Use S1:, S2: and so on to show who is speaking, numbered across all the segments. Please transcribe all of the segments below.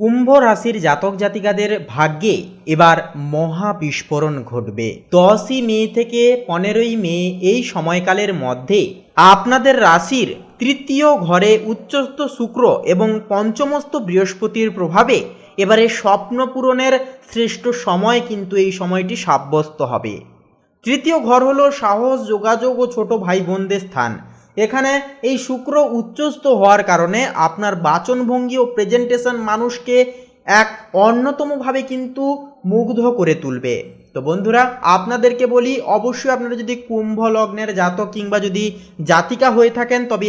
S1: কুম্ভ রাশির জাতক জাতিকাদের ভাগ্যে এবার মহা বিস্ফোরণ ঘটবে। 10ই মে থেকে 15ই মে এই সময়কালের মধ্যে আপনাদের রাশির তৃতীয় ঘরে উচ্চস্থ শুক্র এবং পঞ্চমস্থ বৃহস্পতির প্রভাবে এবারে স্বপ্ন পূরণের শ্রেষ্ঠ সময় কিন্তু এই সময়টি সাব্যস্ত হবে। তৃতীয় ঘর হলো সাহস, যোগাযোগ ও ছোট ভাই বোনদের স্থান। এখানে এই শুক্র উচ্চস্থ হওয়ার কারণে আপনার বাচনভঙ্গি ও প্রেজেন্টেশন মানুষকে এক অন্যতমভাবে কিন্তু মুগ্ধ করে তুলবে। তো বন্ধুরা, আপনাদেরকে বলি, অবশ্যই আপনারা যদি কুম্ভ লগ্নের জাতক কিংবা যদি জাতিকা হয়ে থাকেন, তবে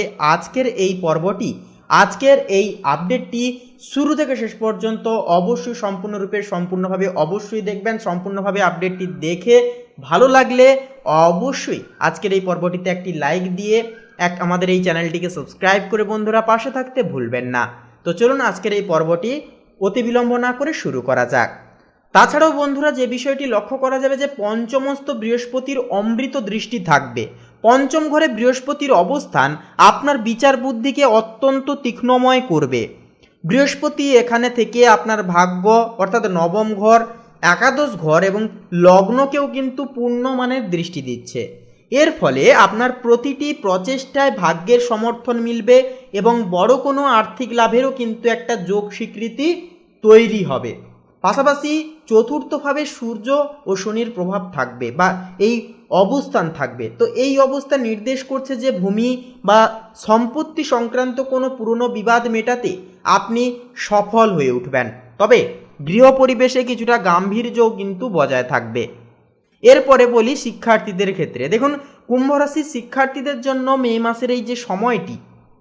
S1: আজকের এই আপডেটটি শুরু থেকে শেষ পর্যন্ত অবশ্যই সম্পূর্ণভাবে অবশ্যই দেখবেন। সম্পূর্ণভাবে আপডেটটি দেখে ভালো লাগলে অবশ্যই আজকের এই পর্বটিতে একটি লাইক দিয়ে আমাদের এই চ্যানেলটিকে সাবস্ক্রাইব করে বন্ধুরা পাশে থাকতে ভুলবেন না। তো চলুন আজকের এই পর্বটি অতি বিলম্ব না করে শুরু করা যাক। তাছাড়াও বন্ধুরা, যে বিষয়টি লক্ষ্য করা যাবে যে পঞ্চমস্থ বৃহস্পতির অমৃত দৃষ্টি থাকবে। পঞ্চম ঘরে বৃহস্পতির অবস্থান আপনার বিচার বুদ্ধিকে অত্যন্ত তীক্ষ্ণময় করবে। বৃহস্পতি এখানে থেকে আপনার ভাগ্য অর্থাৎ নবম ঘর, একাদশ ঘর এবং লগ্নকেও কিন্তু পূর্ণ মানের দৃষ্টি দিচ্ছে। এর ফলে আপনার প্রতিটি প্রচেষ্টায় ভাগ্যের সমর্থন মিলবে এবং বড় কোনো আর্থিক লাভেরও কিন্তু একটা যোগ স্বীকৃতি তৈরি হবে। পাশাপাশি চতুর্থভাবে সূর্য ও শনির প্রভাব থাকবে বা এই অবস্থান থাকবে। তো এই অবস্থা নির্দেশ করছে যে ভূমি বা সম্পত্তি সংক্রান্ত কোনো পুরনো বিবাদ মেটাতে আপনি সফল হয়ে উঠবেন। তবে গৃহ পরিবেশে কিছুটা গাম্ভীর্যও কিন্তু বজায় থাকবে। এরপরে বলি শিক্ষার্থীদের ক্ষেত্রে। দেখুন, কুম্ভ রাশির শিক্ষার্থীদের জন্য মে মাসের এই যে সময়টি,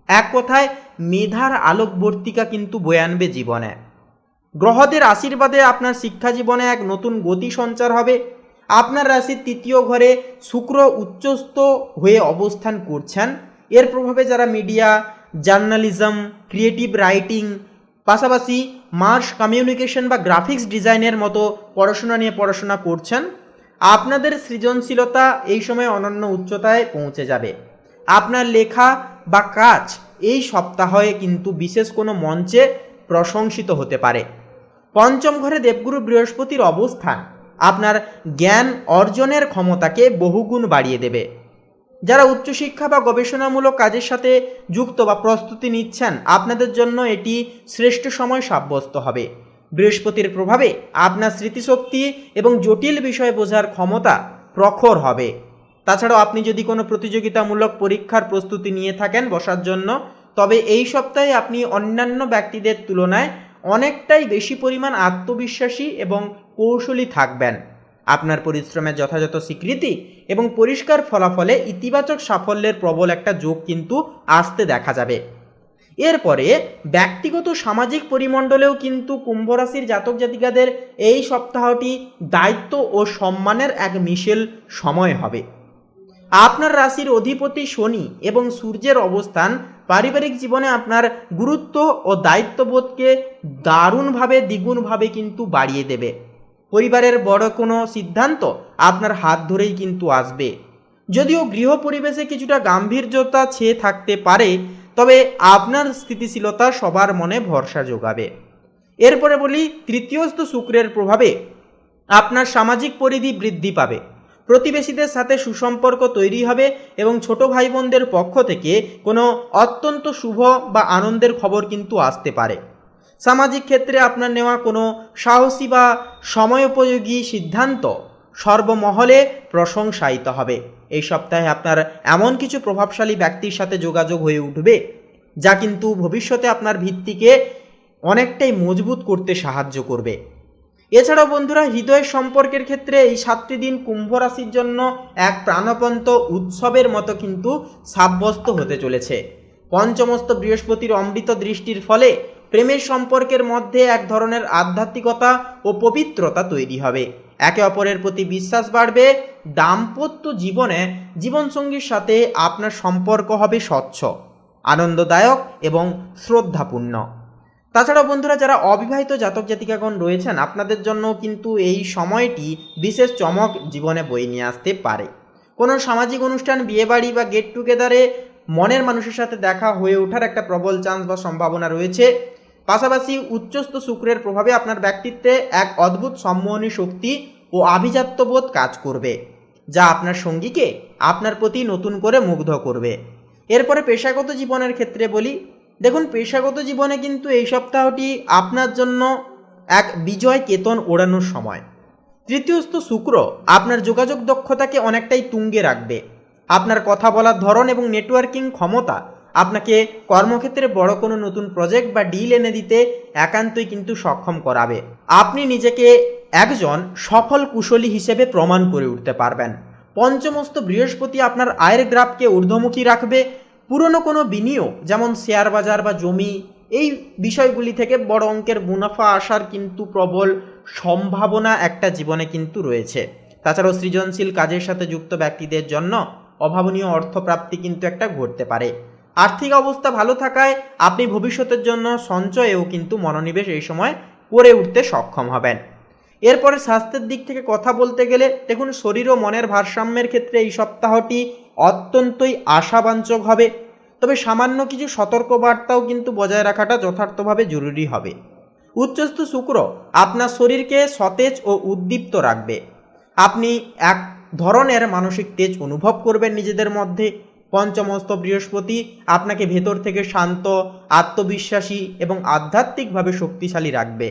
S1: এক কথায় মেধার আলোকবর্তিকা কিন্তু বয়ে আনবে জীবনে। গ্রহদের আশীর্বাদে আপনার শিক্ষা জীবনে এক নতুন গতি সঞ্চার হবে। আপনার রাশির তৃতীয় ঘরে শুক্র উচ্চস্থ হয়ে অবস্থান করছেন। এর প্রভাবে যারা মিডিয়া, জার্নালিজম, ক্রিয়েটিভ রাইটিং, পাশাপাশি মাস কমিউনিকেশন বা গ্রাফিক্স ডিজাইনের মতো পড়াশোনা করছেন, আপনাদের সৃজনশীলতা এই সময় অনন্য উচ্চতায় পৌঁছে যাবে। আপনার লেখা বা কাজ এই সপ্তাহে কিন্তু বিশেষ কোনো মঞ্চে প্রশংসিত হতে পারে। পঞ্চম ঘরে দেবগুরু বৃহস্পতির অবস্থান আপনার জ্ঞান অর্জনের ক্ষমতাকে বহুগুণ বাড়িয়ে দেবে। যারা উচ্চশিক্ষা বা গবেষণামূলক কাজের সাথে যুক্ত বা প্রস্তুতি নিচ্ছেন, আপনাদের জন্য এটি শ্রেষ্ঠ সময় সাব্যস্ত হবে। বৃহস্পতির প্রভাবে আপনার স্মৃতিশক্তি এবং জটিল বিষয় বোঝার ক্ষমতা প্রখর হবে। তাছাড়াও আপনি যদি কোনো প্রতিযোগিতামূলক পরীক্ষার প্রস্তুতি নিয়ে থাকেন বসার জন্য, তবে এই সপ্তাহে আপনি অন্যান্য ব্যক্তিদের তুলনায় অনেকটাই বেশি পরিমাণ আত্মবিশ্বাসী এবং কৌশলী থাকবেন। আপনার পরিশ্রমের যথাযথ স্বীকৃতি এবং পরিষ্কার ফলাফলে ইতিবাচক সাফল্যের প্রবল একটা যোগ কিন্তু আসতে দেখা যাবে। এরপরে ব্যক্তিগত সামাজিক পরিমণ্ডলেও কিন্তু কুম্ভ রাশির জাতক জাতিকাদের এই সপ্তাহটি দায়িত্ব ও সম্মানের এক মিশেল সময় হবে। আপনার রাশির অধিপতি শনি এবং সূর্যের অবস্থান পারিবারিক জীবনে আপনার গুরুত্ব ও দায়িত্ববোধকে দ্বিগুণভাবে কিন্তু বাড়িয়ে দেবে। পরিবারের বড় কোনো সিদ্ধান্ত আপনার হাত ধরেই কিন্তু আসবে। যদিও গৃহ পরিবেশে কিছুটা গাম্ভীর্যতা ছেয়ে থাকতে পারে, তবে আপনার স্থিতিশীলতা সবার মনে ভরসা যোগাবে। এরপরে বলি, তৃতীয়স্থ শুক্রের প্রভাবে আপনার সামাজিক পরিধি বৃদ্ধি পাবে। প্রতিবেশীদের সাথে সুসম্পর্ক তৈরি হবে এবং ছোট ভাই বোনদের পক্ষ থেকে কোনো অত্যন্ত শুভ বা আনন্দের খবর কিন্তু আসতে পারে। সামাজিক ক্ষেত্রে আপনার নেওয়া কোনো সাহসী বা সময়োপযোগী সিদ্ধান্ত সর্বমহলে প্রশংসায়িত হবে। এই সপ্তাহে আপনার এমন কিছু প্রভাবশালী ব্যক্তির সাথে যোগাযোগ হয়ে উঠবে যা কিন্তু ভবিষ্যতে আপনার ভিত্তিকে অনেকটাই মজবুত করতে সাহায্য করবে। এছাড়াও বন্ধুরা, হৃদয়ের সম্পর্কের ক্ষেত্রে এই 7টি দিন কুম্ভ রাশির জন্য এক প্রাণবন্ত উৎসবের মতো কিন্তু সাব্যস্ত হতে চলেছে। পঞ্চমস্থ বৃহস্পতির অমৃত দৃষ্টির ফলে প্রেমের সম্পর্কের মধ্যে এক ধরনের আধ্যাত্মিকতা ও পবিত্রতা তৈরি হবে। একে অপরের প্রতি বিশ্বাস বাড়বে। দাম্পত্য জীবনে জীবনসঙ্গীর সাথে আপনার সম্পর্ক হবে স্বচ্ছ, আনন্দদায়ক এবং শ্রদ্ধাপূর্ণ। তাছাড়াও বন্ধুরা, যারা অবিবাহিত জাতক জাতিকাগণ রয়েছেন, আপনাদের জন্য কিন্তু এই সময়টি বিশেষ চমক জীবনে বয়ে নিয়ে আসতে পারে। কোনো সামাজিক অনুষ্ঠান, বিয়েবাড়ি বা গেট টুগেদারে মনের মানুষের সাথে দেখা হয়ে ওঠার একটা প্রবল চান্স বা সম্ভাবনা রয়েছে। পাশাপাশি উচ্চস্থ শুক্রের প্রভাবে আপনার ব্যক্তিত্বে এক অদ্ভুত সম্মোহনী শক্তি ও আভিজাত্যবোধ কাজ করবে, যা আপনার সঙ্গীকে আপনার প্রতি নতুন করে মুগ্ধ করবে। এরপরে পেশাগত জীবনের ক্ষেত্রে বলি, দেখুন পেশাগত জীবনে কিন্তু এই সপ্তাহটি আপনার জন্য এক বিজয় কেতন ওড়ানোর সময়। তৃতীয়স্থ শুক্র আপনার যোগাযোগ দক্ষতাকে অনেকটাই তুঙ্গে রাখবে। আপনার কথা বলার ধরন এবং নেটওয়ার্কিং ক্ষমতা আপনাকে কর্মক্ষেত্রে বড় কোনো নতুন প্রজেক্ট বা ডিল এনে দিতে একান্তই কিন্তু সক্ষম করাবে। আপনি নিজেকে একজন সফল কুশলী হিসেবে প্রমাণ করে উঠতে পারবেন। পঞ্চমস্ত বৃহস্পতি আপনার আয়ের গ্রাফকে ঊর্ধ্বমুখী রাখবে। পুরনো কোনো বিনিয়োগ যেমন শেয়ার বাজার বা জমি, এই বিষয়গুলি থেকে বড় অঙ্কের মুনাফা আসার কিন্তু প্রবল সম্ভাবনা একটা জীবনে কিন্তু রয়েছে। তাছাড়াও সৃজনশীল কাজের সাথে যুক্ত ব্যক্তিদের জন্য অভাবনীয় অর্থপ্রাপ্তি কিন্তু একটা ঘটতে পারে। আর্থিক অবস্থা ভালো থাকায় আপনি ভবিষ্যতের জন্য সঞ্চয়েও কিন্তু মনোনিবেশ এই সময় করে উঠতে সক্ষম হবেন। এরপরে স্বাস্থ্যের দিক থেকে কথা বলতে গেলে দেখুন শরীর ও মনের ভারসাম্যের ক্ষেত্রে এই সপ্তাহটি অত্যন্তই আশাবাঞ্চক হবে, তবে সামান্য কিছু সতর্কবার্তাও কিন্তু বজায় রাখাটা যথার্থভাবে জরুরি হবে। উচ্চস্থ শুক্র আপনার শরীরকে সতেজ ও উদ্দীপ্ত রাখবে। আপনি এক ধরনের মানসিক তেজ অনুভব করবেন নিজেদের মধ্যে। পঞ্চমস্ত বৃহস্পতি আপনাকে ভেতর থেকে শান্ত, আত্মবিশ্বাসী এবং আধ্যাত্মিকভাবে শক্তিশালী রাখবে,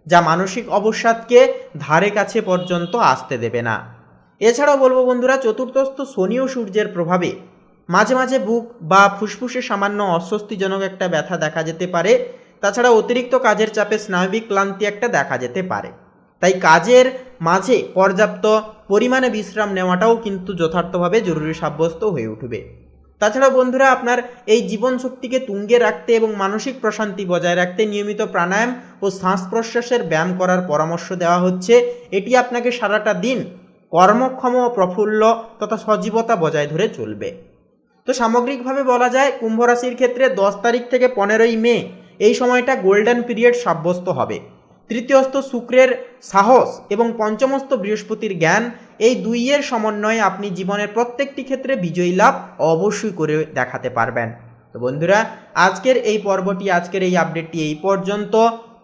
S1: যা মানসিক অবসাদকে ধারে কাছে পর্যন্ত আসতে দেবে না। এছাড়াও বলবো বন্ধুরা, চতুর্থস্থ শনি ও সূর্যের প্রভাবে মাঝে মাঝে বুক বা ফুসফুসে সামান্য অস্বস্তিজনক একটা ব্যথা দেখা যেতে পারে। তাছাড়া অতিরিক্ত কাজের চাপে স্নায়বিক ক্লান্তি একটা দেখা যেতে পারে। তাই কাজের মাঝে পর্যাপ্ত পরিমাণে বিশ্রাম নেওয়াটাও কিন্তু যথার্থভাবে জরুরি সাব্যস্ত হয়ে উঠবে। তাছাড়া বন্ধুরা, আপনার এই জীবন শক্তিকে তুঙ্গে রাখতে এবং মানসিক প্রশান্তি বজায় রাখতে নিয়মিত প্রাণায়াম ও শ্বাস প্রশ্বাসের ব্যায়াম করার পরামর্শ দেওয়া হচ্ছে। এটি আপনাকে সারাটা দিন কর্মক্ষম ও প্রফুল্ল তথা সজীবতা বজায় ধরে চলবে। তো সামগ্রিকভাবে বলা যায় কুম্ভ রাশির ক্ষেত্রে 10 তারিখ থেকে 15ই মে এই সময়টা গোল্ডেন পিরিয়ড সাব্যস্ত হবে। তৃতীয়স্থ শুক্রের সাহস এবং পঞ্চমস্থ বৃহস্পতির জ্ঞান, এই দুইয়ের সমন্বয়ে আপনি জীবনের প্রত্যেকটি ক্ষেত্রে বিজয়ী লাভ অবশ্যই করে দেখাতে পারবেন। তো বন্ধুরা, আজকের এই পর্বটি, আজকের এই আপডেটটি এই পর্যন্ত।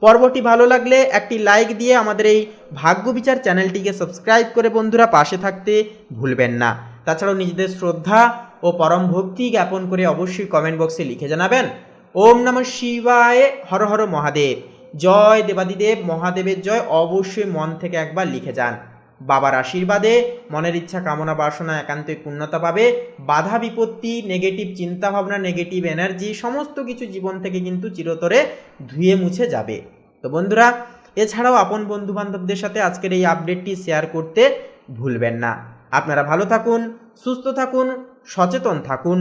S1: পর্বটি ভালো লাগলে একটি লাইক দিয়ে আমাদের এই ভাগ্য বিচার চ্যানেলটিকে সাবস্ক্রাইব করে বন্ধুরা পাশে থাকতে ভুলবেন না। তাছাড়াও নিজেদের শ্রদ্ধা ও পরম ভক্তি জ্ঞাপন করে অবশ্যই কমেন্ট বক্সে লিখে জানাবেন ওম নমঃ শিবায়, হর হর মহাদেব, জয় দেবাদিদেব মহাদেবের জয়। অবশ্যই মন থেকে একবার লিখে যান। বাবার আশীর্বাদে মনের ইচ্ছা কামনা বাসনা একান্তই পূর্ণতা পাবে। বাধা বিপত্তি, নেগেটিভ চিন্তাভাবনা, নেগেটিভ এনার্জি সমস্ত কিছু জীবন থেকে কিন্তু চিরতরে ধুয়ে মুছে যাবে। তো বন্ধুরা, এছাড়াও আপন বন্ধু বান্ধবদের সাথে আজকের এই আপডেটটি শেয়ার করতে ভুলবেন না। আপনারা ভালো থাকুন, সুস্থ থাকুন, সচেতন থাকুন।